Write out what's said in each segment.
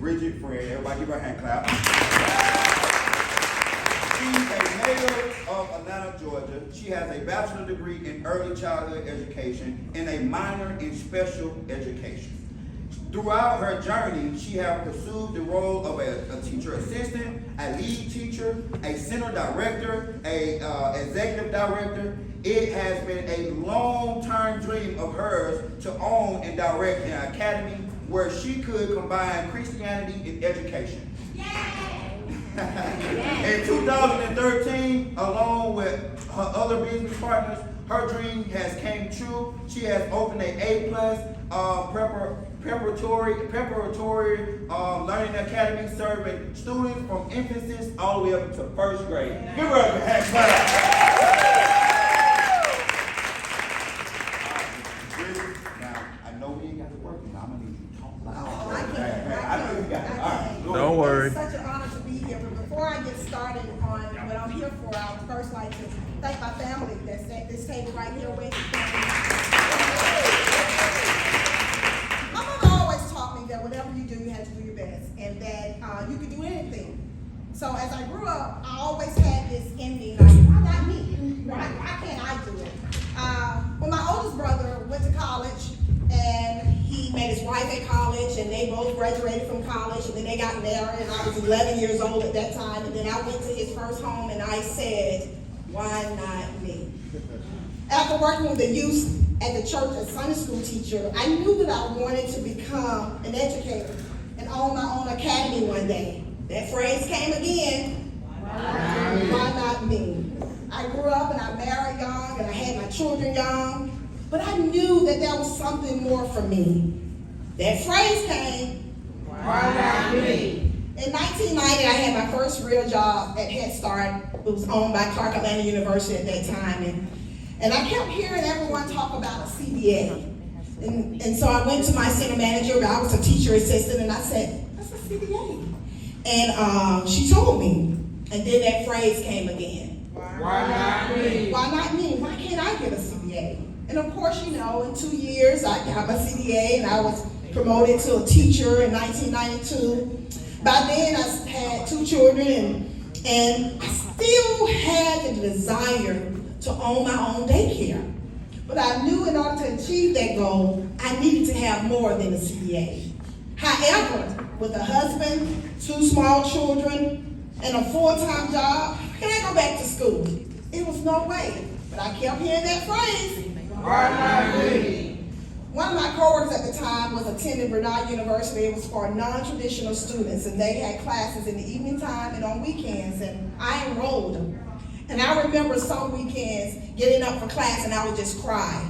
Bridgett friend. Everybody give her a hand clap. She's a native of Atlanta, Georgia. She has a bachelor's degree in early childhood education and a minor in special education. Throughout her journey, she has pursued the role of a teacher assistant, a lead teacher, a center director, a executive director. It has been a long-term dream of hers to own and direct an academy where she could combine Christianity and education. In 2013, along with her other business partners, her dream has came true. She has opened an A+ preparatory learning academy serving students from infancy all the way up to first grade. Give her a hand clap. Now, I know we ain't got to work, but I'm going to need you to talk loud. I know you got it. All right. Don't worry. It's such an honor to be here. But before I get started on what I'm here for, I would first like to thank my family that's at this table right here waiting for me. My mother always taught me that whatever you do, you have to do your best, and that you can do anything. So as I grew up, I always had this in me, like, why not me? Why can't I do it? When my oldest brother went to college, and he met his wife at college, and they both graduated from college, and then they got married, and I was 11 years old at that time, and then I went to his first home, and I said, why not me? After working with the youth at the church as Sunday school teacher, I knew that I wanted to become an educator and own my own academy one day. That phrase came again, why not me? I grew up and I married young and I had my children young, but I knew that there was something more for me. That phrase came, why not me? In 1990, I had my first real job at Head Start. It was owned by Clark Atlanta University at that time. And I kept hearing everyone talk about a CBA. And so I went to my center manager, I was a teacher assistant, and I said, what's a CBA? And she told me. And then that phrase came again. Why not me? Why not me? Why can't I get a CBA? And of course, you know, in 2 years, I got my CBA, and I was promoted to a teacher in 1992. By then, I had 2 children, and I still had the desire to own my own daycare. But I knew in order to achieve that goal, I needed to have more than a CBA. However, with a husband, 2 small children, and a full-time job, can I go back to school? It was no way. But I kept hearing that phrase. Why not me? One of my coworkers at the time was attending Bridgett University. It was for non-traditional students, and they had classes in the evening time and on weekends, and I enrolled them. And I remember some weekends getting up for class and I would just cry.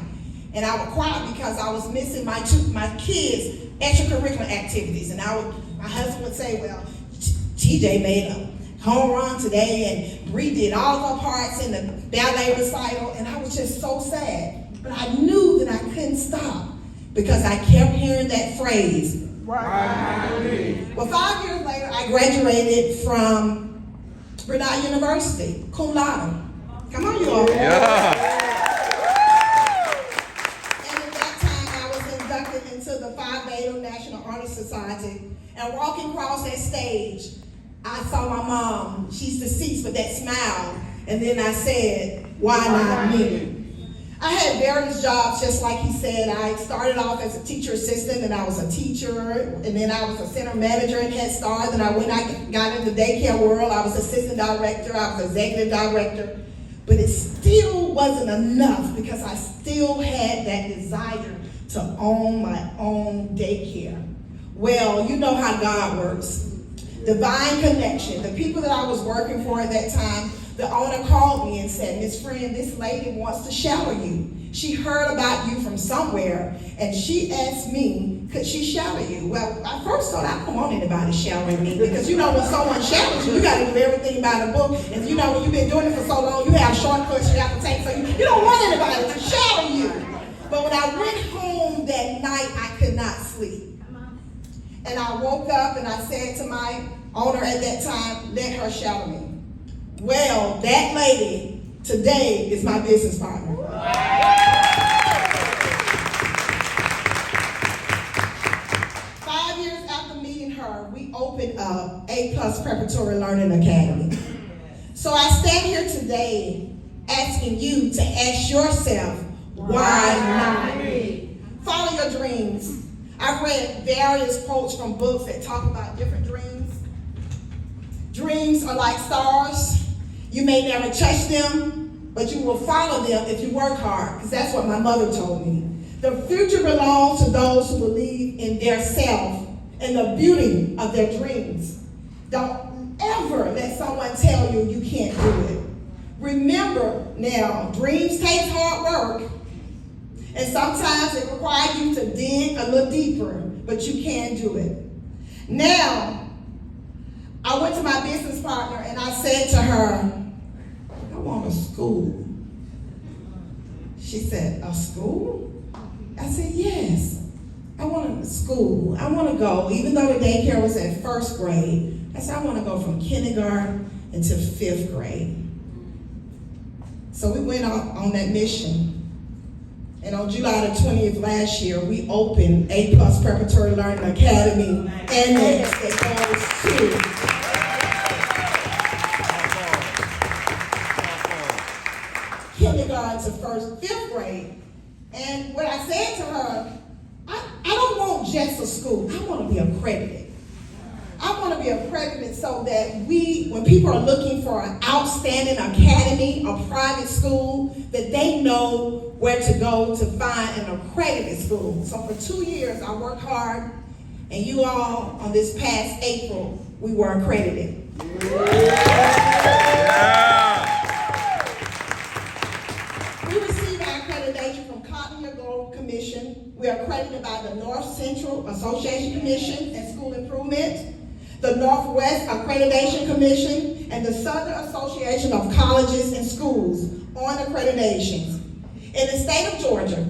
And I would cry because I was missing my kids' extracurricular activities. And my husband would say, well, TJ made a home run today, and Bree did all of her parts in the ballet recital, and I was just so sad. But I knew that I couldn't stop because I kept hearing that phrase. Well, 5 years later, I graduated from Bridgett University, cum laude. Come on, you all. Yeah. And at that time, I was inducted into the Phi Beta National Honor Society. And walking across that stage, I saw my mom. She's deceased, but that smile. And then I said, why not me? I had various jobs, just like he said. I started off as a teacher assistant, and I was a teacher, and then I was a center manager at Head Start. Then I got into the daycare world. I was assistant director, I was executive director. But it still wasn't enough because I still had that desire to own my own daycare. Well, you know how God works. Divine connection. The people that I was working for at that time, the owner called me and said, Miss Friend, this lady wants to shower you. She heard about you from somewhere, and she asked me, could she shower you? Well, I first thought, I don't want anybody showering me, because you know when someone showers you, you got to do everything by the book, and you know when you've been doing it for so long, you have shortcuts you have to take, so you don't want anybody to shower you. But when I went home that night, I could not sleep. And I woke up and I said to my owner at that time, let her shower me. Well, that lady today is my business partner. 5 years after meeting her, summer, we opened up A+ Preparatory Learning Academy. So I stand here today asking you to ask yourself, why not me? Follow your dreams. I've read various quotes from books that talk about different dreams. Dreams are like stars. You may never touch them, but you will follow them if you work hard, because that's what my mother told me. The future belongs to those who believe in their self and the beauty of their dreams. Don't ever let someone tell you you can't do it. Remember now, dreams take hard work, and sometimes it requires you to dig a little deeper, but you can do it. Now, I went to my business partner and I said to her, I want a school. She said, a school? I said, yes. I want a school. I want to go, even though the daycare was at first grade, I said, I want to go from kindergarten into 5th grade. So we went on that mission. And on July the 20th last year, we opened A+ Preparatory Learning Academy, and it goes to kindergarten to 5th grade. And what I said to her, I don't want just a school. I want to be accredited. I want to be accredited so that when people are looking for an outstanding academy, a private school, that they know where to go to find an accredited school. So for 2 years, I worked hard, and you all, on this past April, we were accredited. We received our accreditation from Cotton Gold Commission. We are accredited by the North Central Association Commission and School Improvement, the Northwest Accreditation Commission, and the Southern Association of Colleges and Schools on accreditations. In the state of Georgia,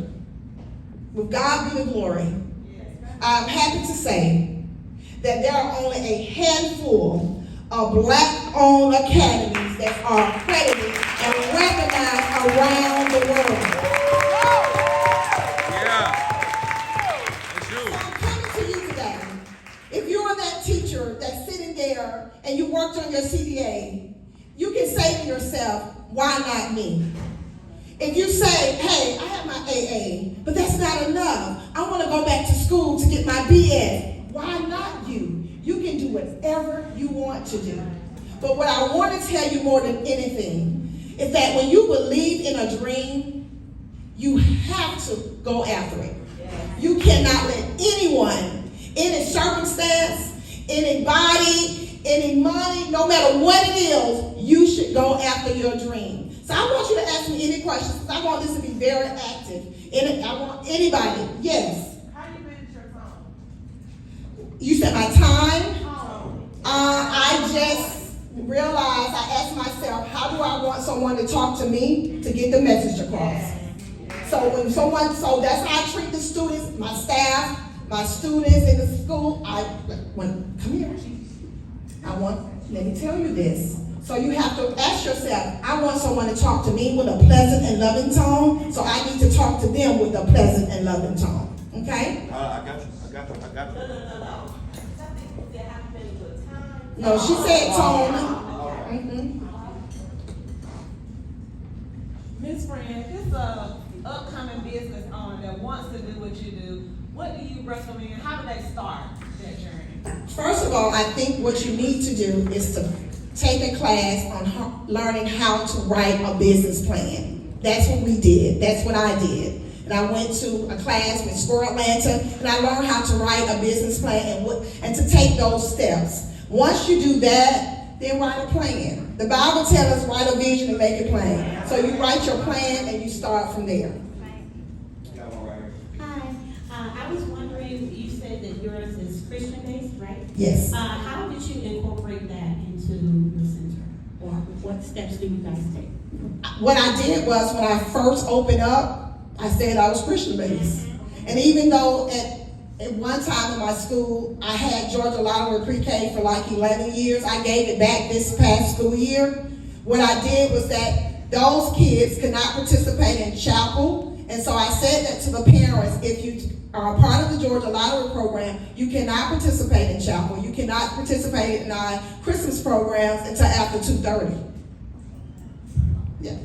with God be the glory, I'm happy to say that there are only a handful of Black-owned academies that are accredited and recognized around the world. So I'm coming to you today. If you're that teacher that's sitting there and you worked on your CDA, you can say to yourself, why not me? If you say, hey, I have my AA, but that's not enough. I want to go back to school to get my BS. Why not you? You can do whatever you want to do. But what I want to tell you more than anything is that when you believe in a dream, you have to go after it. You cannot let anyone, any circumstance, anybody, any money, no matter what it is, you should go after your dream. So I want you to ask me any questions, because I want this to be very active. And I want anybody, yes. How do you manage your phone? You said my time? I just realized, I asked myself, how do I want someone to talk to me to get the message across? So that's how I treat the students, my staff, my students in the school. Come here. Let me tell you this. So you have to ask yourself, I want someone to talk to me with a pleasant and loving tone, so I need to talk to them with a pleasant and loving tone. Okay? I got you. No, she said tone. Miss Fran, this upcoming business owner that wants to do what you do, what do you recommend? How do they start that journey? First of all, I think what you need to do is to take a class on learning how to write a business plan. That's what we did. That's what I did. And I went to a class with SCORE Atlanta, and I learned how to write a business plan and to take those steps. Once you do that, then write a plan. The Bible tells us write a vision and make it plain. So you write your plan and you start from there. Hi, I was wondering, you said that yours is Christian-based, right? Yes. How did you incorporate that into your center? Or what steps do you guys take? What I did was, when I first opened up, I said I was Christian-based. And even though at one time in my school, I had Georgia Lottery Pre-K for like 11 years, I gave it back this past school year. What I did was that those kids could not participate in chapel. And so I said that to the parents, if you are a part of the Georgia Lottery program, you cannot participate in chapel. You cannot participate in our Christmas programs until after 2:30. Yeah.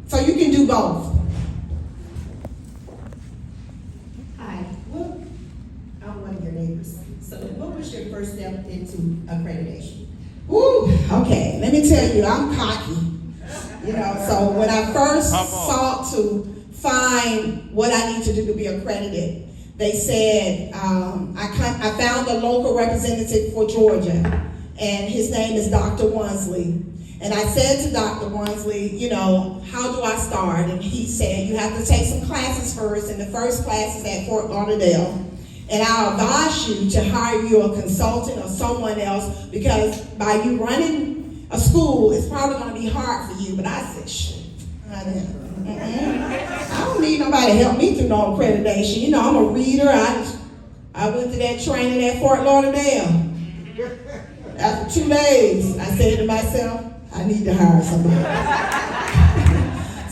So you can do both. Hi, I'm one of your neighbors. So what was your first step into accreditation? Woo, okay, let me tell you, I'm cocky. You know, so when I first sought to find what I need to do to be accredited, they said, I found a local representative for Georgia, and his name is Dr. Wansley. And I said to Dr. Wansley, you know, how do I start? And he said, you have to take some classes first, and the first class is at Fort Lauderdale. And I'll advise you to hire you a consultant or someone else, because by you running a school, it's probably going to be hard for you. But I said, shit, I don't need nobody to help me through no accreditation. You know, I'm a reader. I went to that training at Fort Lauderdale. After 2 days, I said to myself, I need to hire somebody.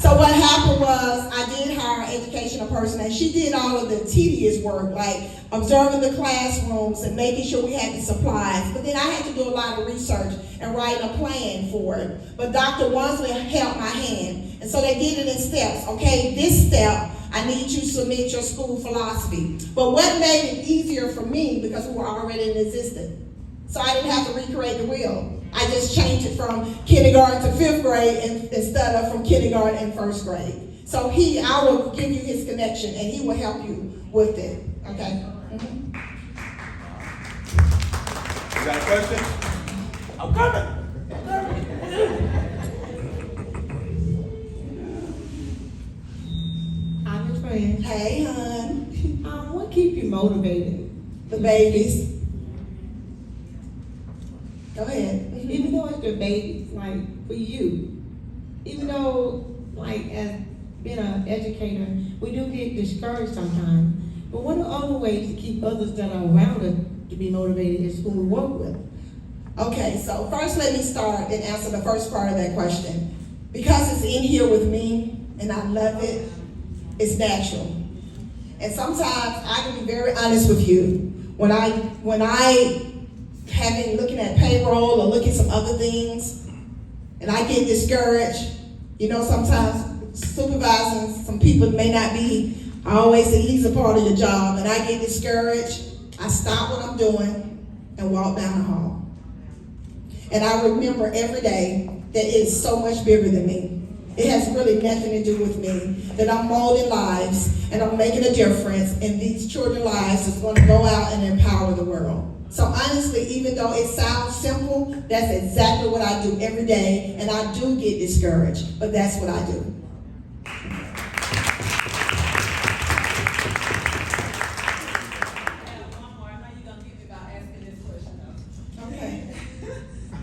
So what happened was I did hire an educational person, and she did all of the tedious work, like observing the classrooms and making sure we had the supplies. But then I had to do a lot of research and write a plan for it. But Dr. Wansley held my hand, and so they did it in steps. Okay, this step, I need you to submit your school philosophy. But what made it easier for me, because we were already in existence, so I didn't have to recreate the wheel. I just changed it from kindergarten to 5th grade instead of from kindergarten and 1st grade. So I will give you his connection, and he will help you with it. Okay? Mm-hmm. You got a question? I'm coming. I'm your friend. Hey, hon. What keep you motivated? The babies. Go ahead. Even though it's your babies, like for you, even though like as being an educator, we do get discouraged sometimes. But what are other ways to keep others that are around us to be motivated is who we work with? Okay, so first let me start and answer the first part of that question. Because it's in here with me and I love it, it's natural. And sometimes I can be very honest with you. When I have been looking at payroll or looking at some other things, and I get discouraged, you know, sometimes supervising some people may not be always the easy part of your job, and I get discouraged, I stop what I'm doing and walk down the hall. And I remember every day that it is so much bigger than me. It has really nothing to do with me, that I'm molding lives and I'm making a difference in these children's lives that's going to go out and empower the world. So honestly, even though it sounds simple, that's exactly what I do every day, and I do get discouraged, but that's what I do. Okay.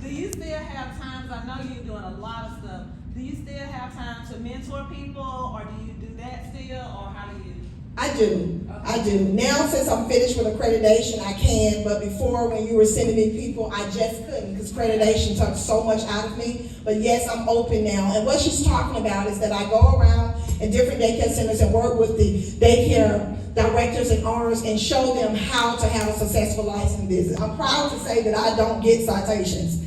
Do you still have times, I know you're doing a lot of stuff, do you still have time to mentor people, or do you do that still, or how do you? I do. Now, since I'm finished with accreditation, I can, but before, when you were sending me people, I just couldn't, because accreditation took so much out of me. But yes, I'm open now. And what she's talking about is that I go around in different daycare centers and work with the daycare directors and owners and show them how to have a successful license business. I'm proud to say that I don't get citations.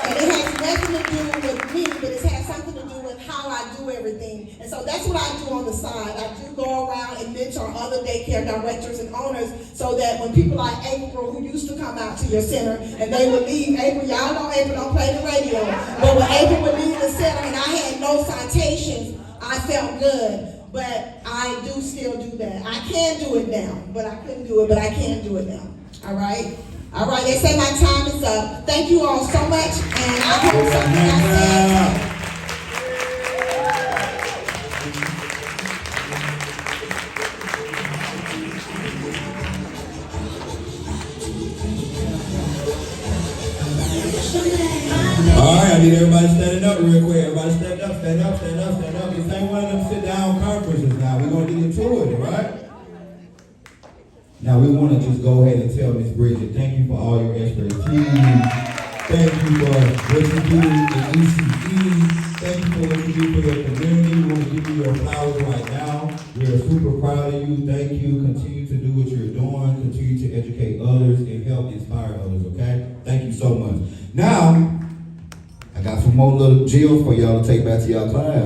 And it has nothing to do with me, but it has something to do with how I do everything. And so that's what I do on the side. I do go around and mentor other daycare directors and owners, so that when people like April, who used to come out to your center, and they would leave, April, y'all know April don't play the radio, but when April would leave the center and I had no citations, I felt good. But I do still do that. I can do it now, but I couldn't do it, but I can do it now. All right? All right, they say my time is up. Thank you all so much, and I hope something I said. All right, I need everybody standing up real quick. Everybody stand up, stand up, stand up, stand up. This ain't one of them sit-down conferences now. We're going to get into it, right? Now, we want to just go ahead and tell Miss Bridgett, thank you for all your expertise. Thank you for what you do in ECE. Thank you for what you do for your community. We want to give you your flowers right now. We are super proud of you. Thank you. Continue to do what you're doing. Continue to educate others and help inspire others, okay? Thank you so much. Now, I got some more little gems for y'all to take back to y'all class.